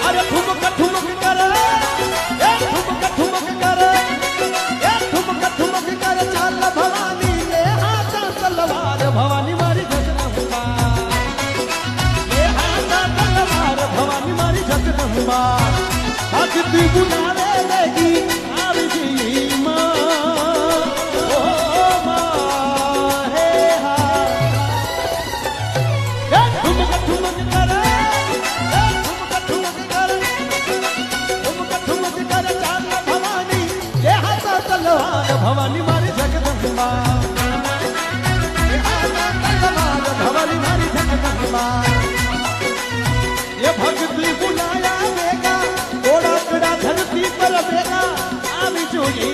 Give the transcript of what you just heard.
अरे ठुमक ठुमक कर ए ठुमक कर ए ठुमक कर चाल भवानी ले हाथ तलवार भवानी मारी जगदंबा ले हाथ तलवार भवानी मारी जगदंबा भक्ति बुलावे लेगी आरजी मां ओ मां हे हा ए ठुमक कर भवानी मारी जगदंबा भवानी मारी जगदंबा ये भक्ति बुलाया देगा थोड़ा थोड़ा धरती पर देगा आवी जोगी